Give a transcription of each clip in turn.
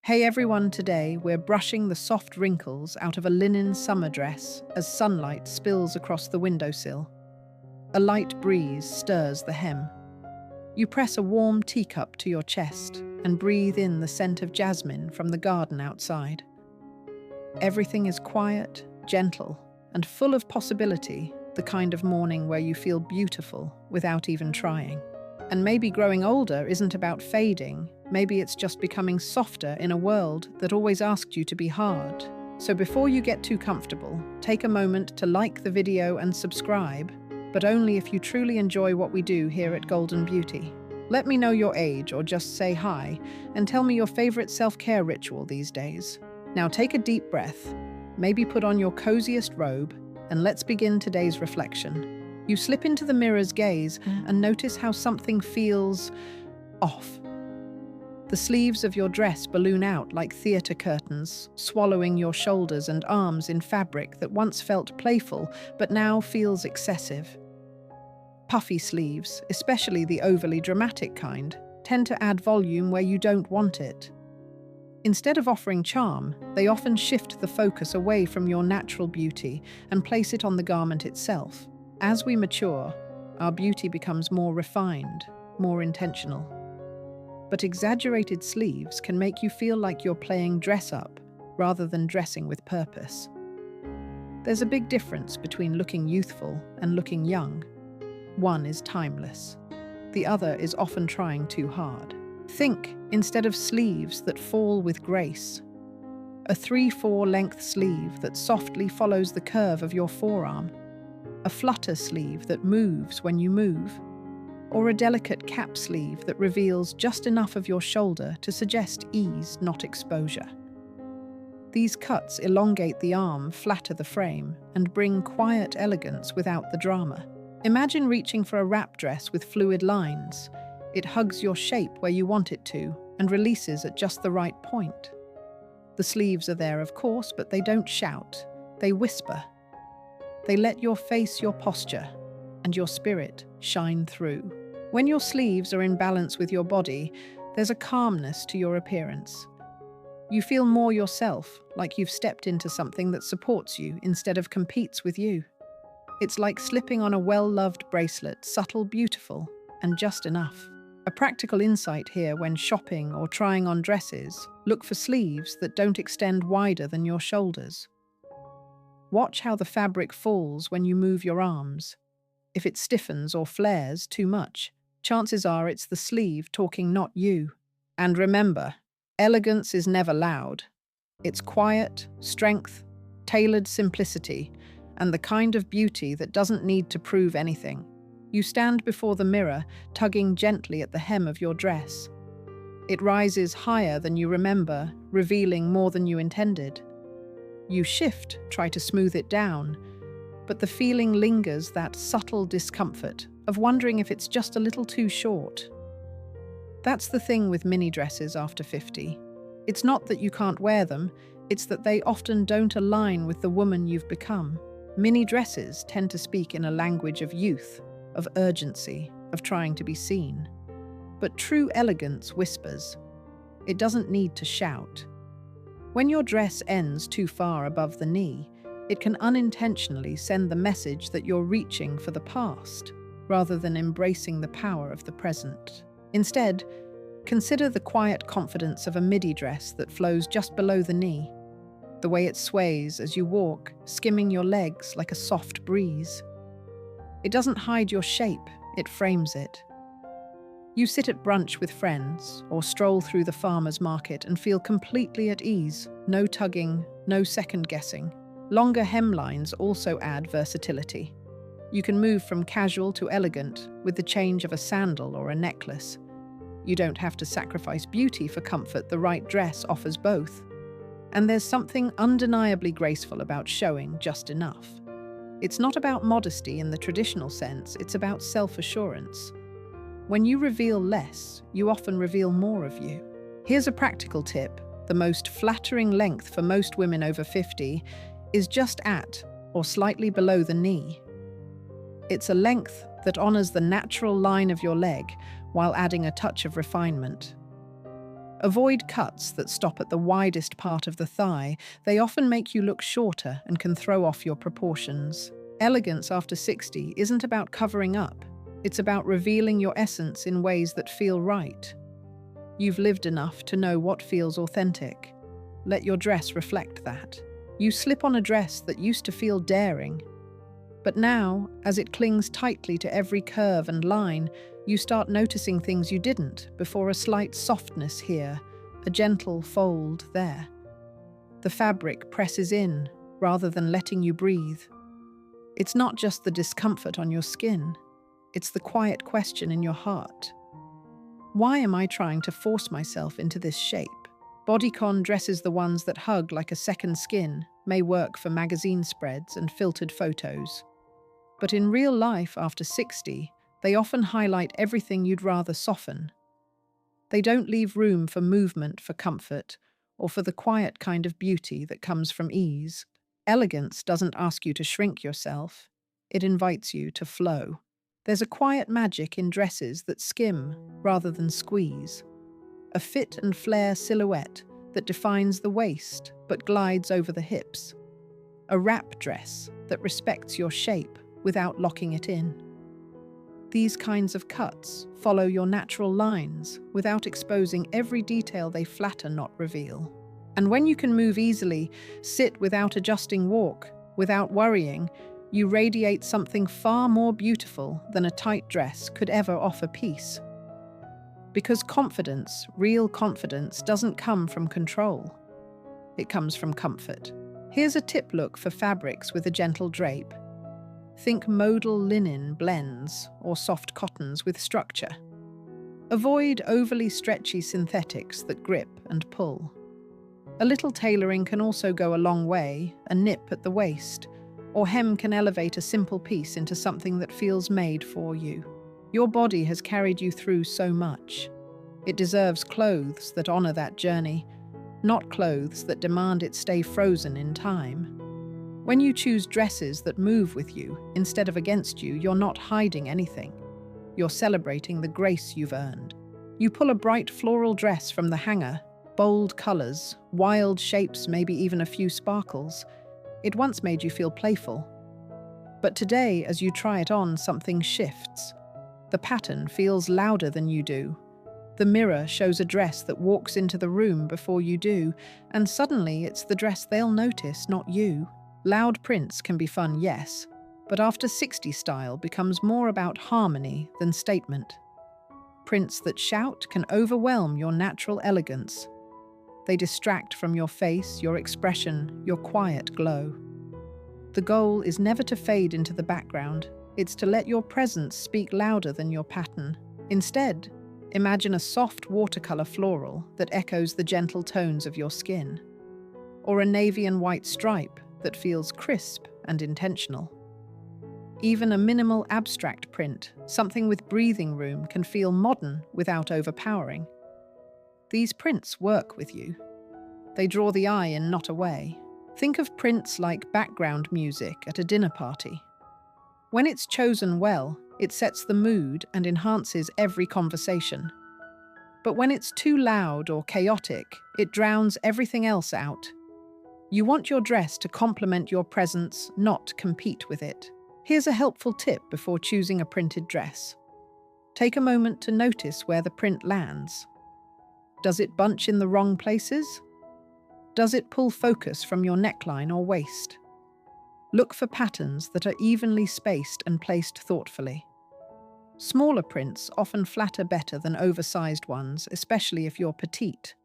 Hey everyone, today we're brushing the soft wrinkles out of a linen summer dress as sunlight spills across the windowsill. A light breeze stirs the hem. You press a warm teacup to your chest and breathe in the scent of jasmine from the garden outside. Everything is quiet, gentle, and full of possibility, the kind of morning where you feel beautiful without even trying. And maybe growing older isn't about fading, maybe it's just becoming softer in a world that always asked you to be hard. So before you get too comfortable, take a moment to like the video and subscribe, but only if you truly enjoy what we do here at GoldenBeauty. Let me know your age or just say hi, and tell me your favorite self-care ritual these days. Now take a deep breath, maybe put on your coziest robe, and let's begin today's reflection. You slip into the mirror's gaze and notice how something feels off. The sleeves of your dress balloon out like theatre curtains, swallowing your shoulders and arms in fabric that once felt playful but now feels excessive. Puffy sleeves, especially the overly dramatic kind, tend to add volume where you don't want it. Instead of offering charm, they often shift the focus away from your natural beauty and place it on the garment itself. As we mature, our beauty becomes more refined, more intentional. But exaggerated sleeves can make you feel like you're playing dress-up rather than dressing with purpose. There's a big difference between looking youthful and looking young. One is timeless. The other is often trying too hard. Think, instead of sleeves that fall with grace, a 3/4 length sleeve that softly follows the curve of your forearm, a flutter sleeve that moves when you move, or a delicate cap sleeve that reveals just enough of your shoulder to suggest ease, not exposure. These cuts elongate the arm, flatter the frame, and bring quiet elegance without the drama. Imagine reaching for a wrap dress with fluid lines. It hugs your shape where you want it to and releases at just the right point. The sleeves are there, of course, but they don't shout. They whisper. They let your face, your posture, and your spirit shine through. When your sleeves are in balance with your body, there's a calmness to your appearance. You feel more yourself, like you've stepped into something that supports you instead of competes with you. It's like slipping on a well-loved bracelet, subtle, beautiful, and just enough. A practical insight here when shopping or trying on dresses: look for sleeves that don't extend wider than your shoulders. Watch how the fabric falls when you move your arms. If it stiffens or flares too much, chances are it's the sleeve talking, not you. And remember, elegance is never loud. It's quiet, strength, tailored simplicity, and the kind of beauty that doesn't need to prove anything. You stand before the mirror, tugging gently at the hem of your dress. It rises higher than you remember, revealing more than you intended. You shift, try to smooth it down, but the feeling lingers, that subtle discomfort of wondering if it's just a little too short. That's the thing with mini dresses after 50. It's not that you can't wear them, it's that they often don't align with the woman you've become. Mini dresses tend to speak in a language of youth, of urgency, of trying to be seen. But true elegance whispers. It doesn't need to shout. When your dress ends too far above the knee, it can unintentionally send the message that you're reaching for the past, rather than embracing the power of the present. Instead, consider the quiet confidence of a midi dress that flows just below the knee, the way it sways as you walk, skimming your legs like a soft breeze. It doesn't hide your shape, it frames it. You sit at brunch with friends or stroll through the farmer's market and feel completely at ease, no tugging, no second-guessing. Longer hemlines also add versatility. You can move from casual to elegant with the change of a sandal or a necklace. You don't have to sacrifice beauty for comfort. The right dress offers both. And there's something undeniably graceful about showing just enough. It's not about modesty in the traditional sense, it's about self-assurance. When you reveal less, you often reveal more of you. Here's a practical tip. The most flattering length for most women over 50 is just at or slightly below the knee. It's a length that honors the natural line of your leg while adding a touch of refinement. Avoid cuts that stop at the widest part of the thigh. They often make you look shorter and can throw off your proportions. Elegance after 60 isn't about covering up. It's about revealing your essence in ways that feel right. You've lived enough to know what feels authentic. Let your dress reflect that. You slip on a dress that used to feel daring. But now, as it clings tightly to every curve and line, you start noticing things you didn't before: a slight softness here, a gentle fold there. The fabric presses in rather than letting you breathe. It's not just the discomfort on your skin, it's the quiet question in your heart. Why am I trying to force myself into this shape? Bodycon dresses, the ones that hug like a second skin, may work for magazine spreads and filtered photos. But in real life after 60, they often highlight everything you'd rather soften. They don't leave room for movement, for comfort, or for the quiet kind of beauty that comes from ease. Elegance doesn't ask you to shrink yourself, it invites you to flow. There's a quiet magic in dresses that skim rather than squeeze. A fit and flare silhouette that defines the waist but glides over the hips. A wrap dress that respects your shape without locking it in. These kinds of cuts follow your natural lines without exposing every detail they flatter, not reveal. And when you can move easily, sit without adjusting, walk without worrying, you radiate something far more beautiful than a tight dress could ever offer peace. Because confidence, real confidence, doesn't come from control. It comes from comfort. Here's a tip: look for fabrics with a gentle drape. Think modal linen blends or soft cottons with structure. Avoid overly stretchy synthetics that grip and pull. A little tailoring can also go a long way. A nip at the waist or hem can elevate a simple piece into something that feels made for you. Your body has carried you through so much. It deserves clothes that honor that journey, not clothes that demand it stay frozen in time. When you choose dresses that move with you instead of against you, you're not hiding anything. You're celebrating the grace you've earned. You pull a bright floral dress from the hanger, bold colors, wild shapes, maybe even a few sparkles. It once made you feel playful. But today, as you try it on, something shifts. The pattern feels louder than you do. The mirror shows a dress that walks into the room before you do, and suddenly it's the dress they'll notice, not you. Loud prints can be fun, yes, but after 60 style becomes more about harmony than statement. Prints that shout can overwhelm your natural elegance. They distract from your face, your expression, your quiet glow. The goal is never to fade into the background. It's to let your presence speak louder than your pattern. Instead, imagine a soft watercolor floral that echoes the gentle tones of your skin, or a navy and white stripe that feels crisp and intentional. Even a minimal abstract print, something with breathing room, can feel modern without overpowering. These prints work with you. They draw the eye in, not away. Think of prints like background music at a dinner party. When it's chosen well, it sets the mood and enhances every conversation. But when it's too loud or chaotic, it drowns everything else out. You want your dress to complement your presence, not compete with it. Here's a helpful tip before choosing a printed dress. Take a moment to notice where the print lands. Does it bunch in the wrong places? Does it pull focus from your neckline or waist? Look for patterns that are evenly spaced and placed thoughtfully. Smaller prints often flatter better than oversized ones, especially if you're petite.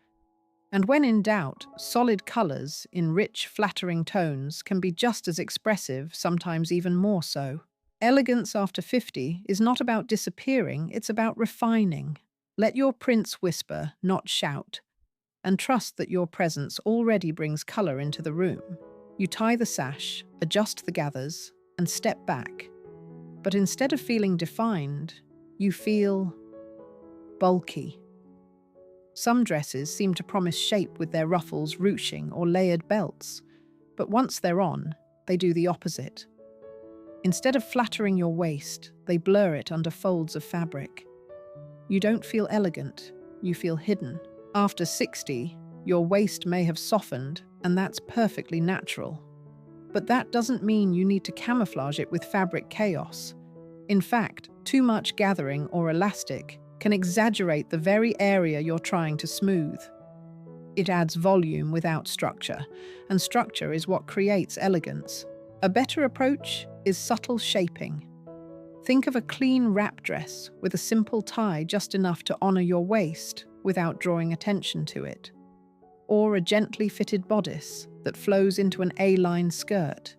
And when in doubt, solid colors in rich, flattering tones can be just as expressive, sometimes even more so. Elegance after 50 is not about disappearing, it's about refining. Let your prints whisper, not shout, and trust that your presence already brings color into the room. You tie the sash, adjust the gathers, and step back. But instead of feeling defined, you feel bulky. Some dresses seem to promise shape with their ruffles, ruching, or layered belts, but once they're on, they do the opposite. Instead of flattering your waist, they blur it under folds of fabric. You don't feel elegant, you feel hidden. After 60, your waist may have softened, and that's perfectly natural. But that doesn't mean you need to camouflage it with fabric chaos. In fact, too much gathering or elastic can exaggerate the very area you're trying to smooth. It adds volume without structure, and structure is what creates elegance. A better approach is subtle shaping. Think of a clean wrap dress with a simple tie just enough to honor your waist without drawing attention to it. Or a gently fitted bodice that flows into an A-line skirt.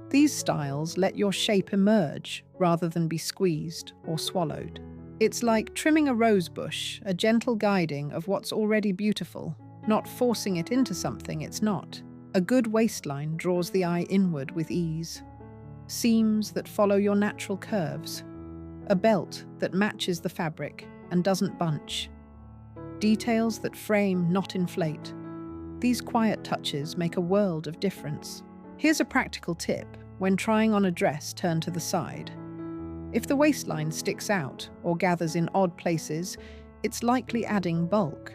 These styles let your shape emerge rather than be squeezed or swallowed. It's like trimming a rose bush, a gentle guiding of what's already beautiful, not forcing it into something it's not. A good waistline draws the eye inward with ease. Seams that follow your natural curves. A belt that matches the fabric and doesn't bunch. Details that frame, not inflate. These quiet touches make a world of difference. Here's a practical tip when trying on a dress turned to the side. If the waistline sticks out or gathers in odd places, it's likely adding bulk.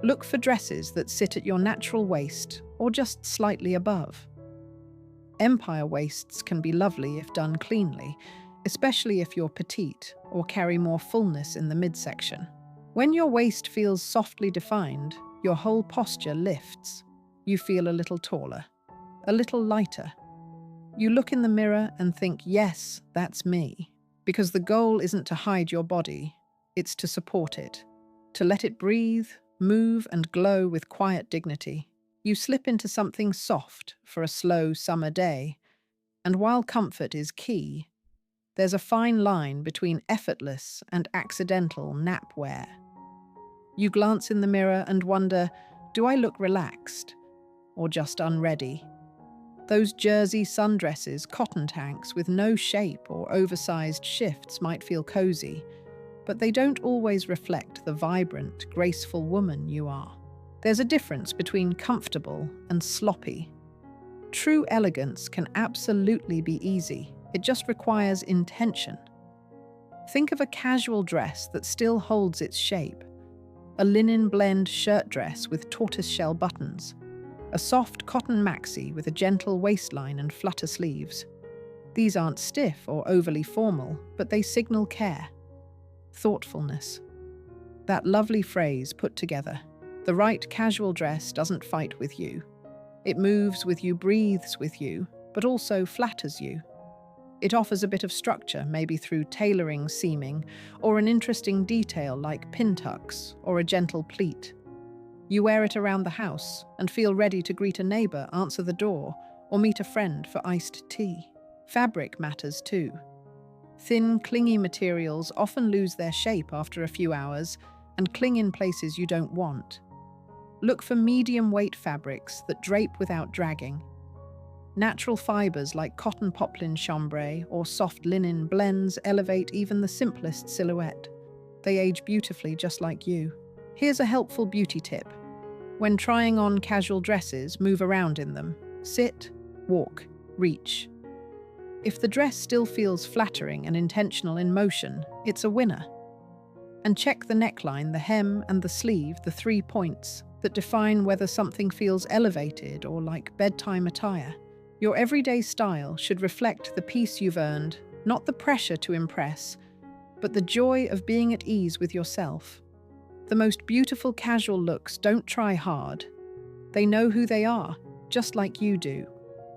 Look for dresses that sit at your natural waist or just slightly above. Empire waists can be lovely if done cleanly, especially if you're petite or carry more fullness in the midsection. When your waist feels softly defined, your whole posture lifts. You feel a little taller, a little lighter. You look in the mirror and think, yes, that's me. Because the goal isn't to hide your body, it's to support it, to let it breathe, move and glow with quiet dignity. You slip into something soft for a slow summer day, and while comfort is key, there's a fine line between effortless and accidental nap wear. You glance in the mirror and wonder, do I look relaxed or just unready? Those jersey sundresses, cotton tanks with no shape or oversized shifts might feel cozy, but they don't always reflect the vibrant, graceful woman you are. There's a difference between comfortable and sloppy. True elegance can absolutely be easy. It just requires intention. Think of a casual dress that still holds its shape. A linen blend shirt dress with tortoiseshell buttons. A soft cotton maxi with a gentle waistline and flutter sleeves. These aren't stiff or overly formal, but they signal care. Thoughtfulness. That lovely phrase put together. The right casual dress doesn't fight with you. It moves with you, breathes with you, but also flatters you. It offers a bit of structure, maybe through tailoring, seaming, or an interesting detail like pin tucks or a gentle pleat. You wear it around the house and feel ready to greet a neighbor, answer the door, or meet a friend for iced tea. Fabric matters too. Thin, clingy materials often lose their shape after a few hours and cling in places you don't want. Look for medium-weight fabrics that drape without dragging. Natural fibers like cotton poplin chambray or soft linen blends elevate even the simplest silhouette. They age beautifully just like you. Here's a helpful beauty tip. When trying on casual dresses, move around in them. Sit, walk, reach. If the dress still feels flattering and intentional in motion, it's a winner. And check the neckline, the hem, and the sleeve, the 3 points that define whether something feels elevated or like bedtime attire. Your everyday style should reflect the peace you've earned, not the pressure to impress, but the joy of being at ease with yourself. The most beautiful casual looks don't try hard. They know who they are, just like you do.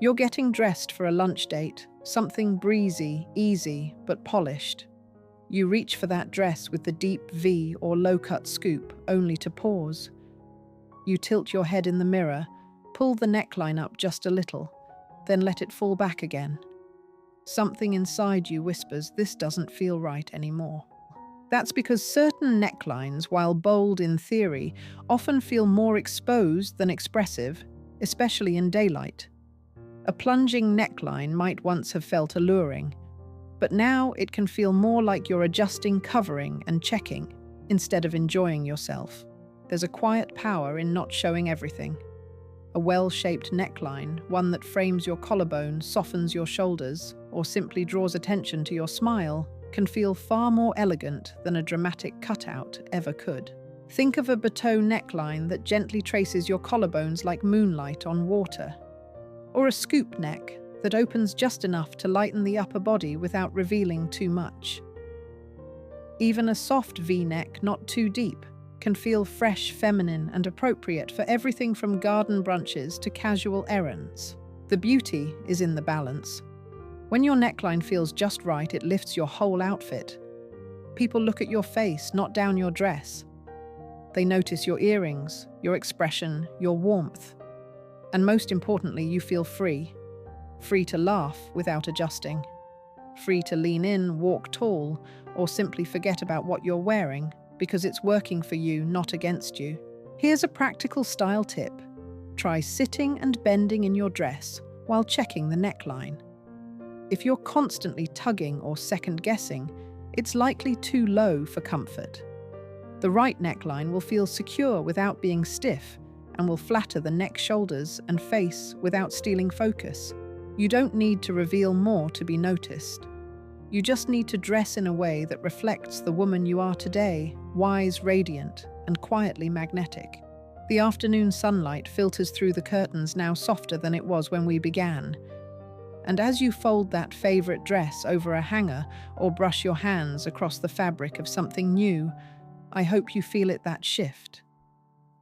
You're getting dressed for a lunch date, something breezy, easy, but polished. You reach for that dress with the deep V or low-cut scoop, only to pause. You tilt your head in the mirror, pull the neckline up just a little, then let it fall back again. Something inside you whispers, this doesn't feel right anymore. That's because certain necklines, while bold in theory, often feel more exposed than expressive, especially in daylight. A plunging neckline might once have felt alluring, but now it can feel more like you're adjusting covering and checking instead of enjoying yourself. There's a quiet power in not showing everything. A well-shaped neckline, one that frames your collarbone, softens your shoulders, or simply draws attention to your smile, can feel far more elegant than a dramatic cutout ever could. Think of a bateau neckline that gently traces your collarbones like moonlight on water, or a scoop neck that opens just enough to lighten the upper body without revealing too much. Even a soft V-neck, not too deep, can feel fresh, feminine, and appropriate for everything from garden brunches to casual errands. The beauty is in the balance. When your neckline feels just right, it lifts your whole outfit. People look at your face, not down your dress. They notice your earrings, your expression, your warmth. And most importantly, you feel free. Free to laugh without adjusting. Free to lean in, walk tall, or simply forget about what you're wearing because it's working for you, not against you. Here's a practical style tip. Try sitting and bending in your dress while checking the neckline. If you're constantly tugging or second-guessing, it's likely too low for comfort. The right neckline will feel secure without being stiff and will flatter the neck, shoulders, and face without stealing focus. You don't need to reveal more to be noticed. You just need to dress in a way that reflects the woman you are today, wise, radiant, and quietly magnetic. The afternoon sunlight filters through the curtains, now softer than it was when we began. And as you fold that favorite dress over a hanger or brush your hands across the fabric of something new, I hope you feel that shift.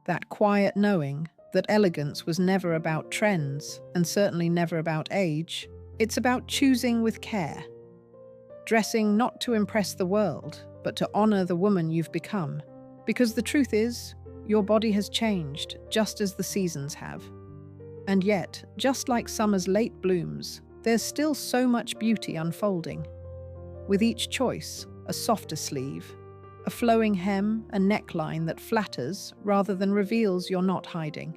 That quiet knowing that elegance was never about trends and certainly never about age. It's about choosing with care. Dressing not to impress the world, but to honor the woman you've become. Because the truth is, your body has changed just as the seasons have. And yet, just like summer's late blooms, there's still so much beauty unfolding. With each choice, a softer sleeve, a flowing hem, a neckline that flatters rather than reveals you're not hiding.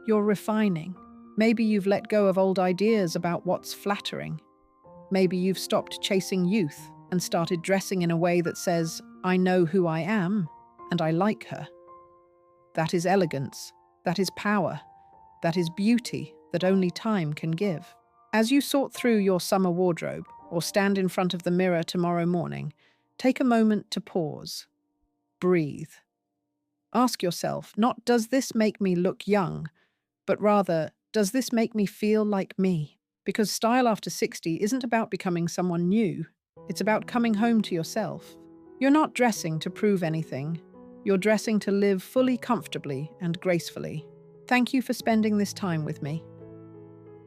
You're refining. Maybe you've let go of old ideas about what's flattering. Maybe you've stopped chasing youth and started dressing in a way that says, I know who I am, and I like her. That is elegance. That is power. That is beauty that only time can give. As you sort through your summer wardrobe or stand in front of the mirror tomorrow morning, take a moment to pause. Breathe. Ask yourself, not does this make me look young, but rather, does this make me feel like me? Because style after 60 isn't about becoming someone new. It's about coming home to yourself. You're not dressing to prove anything. You're dressing to live fully, comfortably, and gracefully. Thank you for spending this time with me.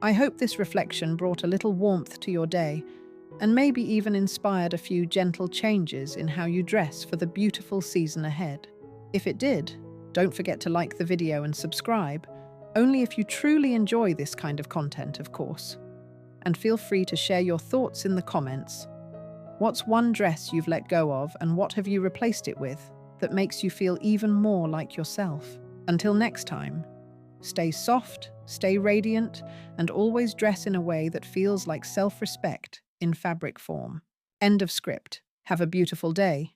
I hope this reflection brought a little warmth to your day and maybe even inspired a few gentle changes in how you dress for the beautiful season ahead. If it did, don't forget to like the video and subscribe, only if you truly enjoy this kind of content, of course. And feel free to share your thoughts in the comments. What's one dress you've let go of and what have you replaced it with that makes you feel even more like yourself? Until next time, stay soft, stay radiant, and always dress in a way that feels like self-respect in fabric form. End of script. Have a beautiful day.